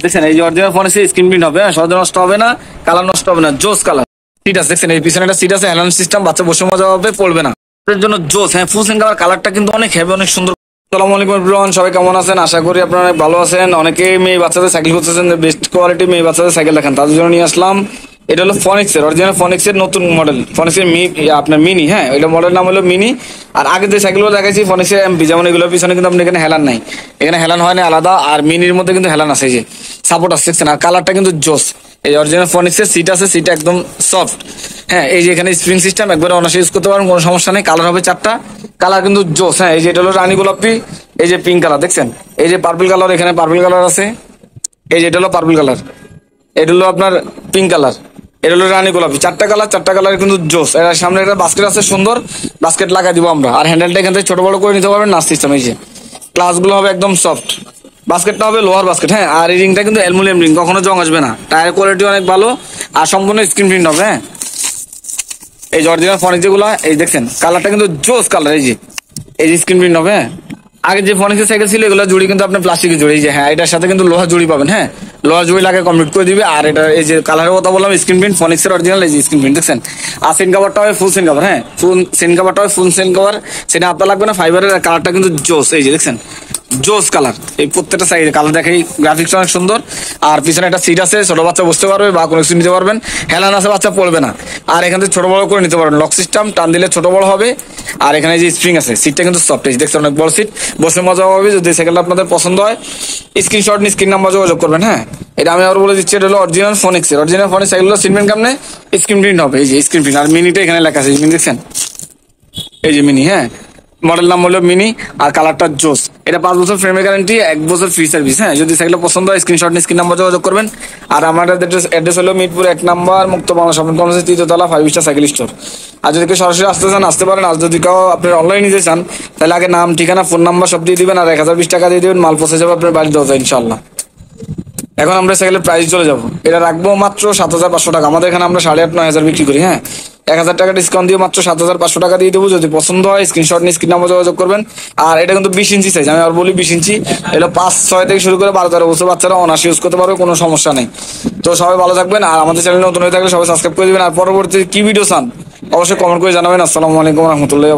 দেখছেন এই যে অরিজিনাল ফোন স্ক্রিন প্রিন্ট হবে, সহজে নষ্ট হবে না, কালার নষ্ট হবে না, জোস কালার। সিট আছে দেখছেন, এই পিছনে একটা সিট আছে, হেলান সিস্টেম, বাচ্চা বসে মজা হবে, পড়বে না, এর জন্য জোস। হ্যাঁ, ফুল স্ক্রিন কালারটা কিন্তু অনেক হেভি, অনেক সুন্দর। আসসালামু আলাইকুম এভরিওয়ান, সবাই কেমন আছেন? আশা করি আপনারা অনেক ভালো আছেন। অনেকেই মেয়ে বাচ্চাদের সাইকেল খুঁজতেছেন, বেস্ট কোয়ালিটি মেয়ে বাচ্চাদের সাইকেল দেখেন, তাদের জন্য নিয়ে আসলাম। এটা হলো ফনিক্সের অরিজিনাল, ফনিক্সের নতুন মডেল, ফনিক্সের আপনার মিনি। হ্যাঁ, এটা মডেল নাম হলো মিনি। আর আগে যে সাইকেলগুলো দেখাইছি ফনিক্সের এমপি, যেমন এগুলোর পিছনে কিন্তু আপনি এখানে হেলান নাই, এখানে হেলান হয় না আলাদা, আর মিনির মধ্যে কিন্তু হেলান আছে, এই যে সাপোর্ট আছে দেখছেন। আর কালারটা কিন্তু জোস। এই অরিজিনাল ফনিক্সের সিট আছে, সিট একদম সফট। হ্যাঁ, এই যে এখানে স্প্রিং সিস্টেম, একবারে অনায়াসে ইউজ করতে পারেন, কোনো সমস্যা নেই। কালার হবে 4টা, কালার কিন্তু জোস। হ্যাঁ, এই যে এটা হলো রানী গোলাপি, এই যে পিঙ্ক কালার দেখছেন, এই যে পার্পল কালার, এখানে পার্পল কালার আছে, এই যে এটা হলো পার্পল কালার, এটা হলো আপনার পিঙ্ক কালার, এটা হলো রানী গোলাপি। 4টা কালার, 4টা কালার কিন্তু জোস। এর সামনে একটা বাস্কেট আছে, সুন্দর বাস্কেট লাগাই দিব আমরা। আর হ্যান্ডেলটা এখান থেকে ছোট বড় করে নিতে পারবেন, নাচ সিস্টেম। এই যে গ্লাসগুলো হবে একদম সফট, বাস্কেটটা হবে লোহার বাস্কেট। হ্যাঁ, আর এই রিংটা কিন্তু অ্যালুমিনিয়াম রিং, কখনো জং আসবে না। টায়ার কোয়ালিটি অনেক ভালো, আর সম্পূর্ণ স্ক্রিন প্রিন্ট হবে। হ্যাঁ, এই যে অরিজিনাল ফনিক্স যেগুলো, এই দেখছেন কালারটা কিন্তু জোস কালার, এই যে স্ক্রিন প্রিন্ট হবে। হ্যাঁ, আগে যে ফনিক্সের সাইকেল ছিল এগুলো জুড়ি কিন্তু আপনি প্লাস্টিকের জুড়ি, যে হ্যাঁ এটার সাথে কিন্তু লোহা জুড়ি পাবেন। হ্যাঁ, লোহা জুড়ি লাগে কমপ্লিট করে দিবে। আর এটা এই যে কালারের কথা বললাম, স্ক্রিন প্রিন্ট ফনিক্সের অরিজিনাল, এই যে স্ক্রিন প্রিন্ট দেখছেন। আর সিন কাভারটা হয় ফুল সিন কাভার। হ্যাঁ, ফুল সিন কাভারটা হয় ফুল সিন কাভার, সেটা আপনার লাগবে না। ফাইবারের কালারটা কিন্তু জোস, এই যে দেখছেন জোস কালার। এই প্রত্যেকটা সাইডে কালার দেখেই গ্রাফিক্স অনেক সুন্দর। আর পিছনে একটা সিট আছে, ছোট বাচ্চা বসতে পারবে বা কোনো কিছু নিতে পারবেন। হেলান আছে, বাচ্চা পড়বে না। আর এখান থেকে ছোট বড় করে নিতে পারবেন, লক সিস্টেম, টান দিলে ছোট বড় হবে। আর এখানে যে স্প্রিং আছে, সিটটা কিন্তু সফট, দেখছেন অনেক বড় সিট, বসে মজা হবে। যদি সাইকেলটা আপনাদের পছন্দ হয়, স্ক্রিনশট নিয়ে স্ক্রিন নাম্বার যোগাযোগ করবেন। হ্যাঁ, এটা আমি আবার বলে দিচ্ছি, এটা হলো অরিজিনাল ফনিক্সের। অরিজিনাল ফনিক্স সাইকেলগুলো সিট প্রিন্ট কামনে স্ক্রিন প্রিন্ট হবে, এই যে স্ক্রিন প্রিন্ট। আর মিনিটা এখানে লেখা আছে, মিনি দেখছেন, এই যে মিনি। হ্যাঁ, মডেল নাম হলো মিনি। আর কালারটা জোস। এটা 5 বছর ফ্রেমের গ্যারান্টি, 1 বছর ফ্রি সার্ভিস। হ্যাঁ, যদি সাইকেল পছন্দ হয় স্ক্রিনশট নিয়ে স্ক্রিন নাম্বার যোগাযোগ করবেন। আর আমার অ্যাড্রেস হলো মিরপুর 1 নম্বর, মুক্ত বাংলা শপিং কমপ্লেক্স, 3য় তলা, 5 স্টার সাইকেল স্টোর। আর যদি কেউ সরাসরি আসতে চান আসতে পারেন। আর যদি কেউ আপনার অনলাইন নিতে চান, তাহলে আগে নাম, ঠিকানা, ফোন নাম্বার সব দিয়ে দিবেন। আর 1020 টাকা দিয়ে দিবেন, মাল পৌঁছে যাবে আপনার বাড়ির দরজায় ইনশাল্লাহ। এখন আমরা সাইকেলের প্রাইস চলে যাবো, এটা রাখবো মাত্র 7,500 টাকা। আমাদের এখানে আমরা 8,500-9,000 বিক্রি করি। হ্যাঁ, 1,000 টাকা ডিসকাউন্ট দিয়ে মাত্র 7,500 টাকা দিয়ে দেবো। যদি পছন্দ হয় স্ক্রিনশট নিয়ে স্ক্রিন নাম্বার যোগাযোগ করবেন। আর এটা কিন্তু 20 ইঞ্চি সাইজ, আমি আর বলি 20 ইঞ্চি। এটা 5-6 থেকে শুরু করে 12-13 বছর বাচ্চারা অনায়াসে ইউজ করতে পারবে, কোনো সমস্যা নেই। তো সবাই ভালো থাকবেন। আর আমাদের চ্যানেল নতুন হয়ে থাকলে সবাই সাবস্ক্রাইব করে দিবেন। আর পরবর্তী কি ভিডিও চান অবশ্যই কমেন্ট করে জানাবেন। আসসালামু আলাইকুম রহমতুল্লাহ।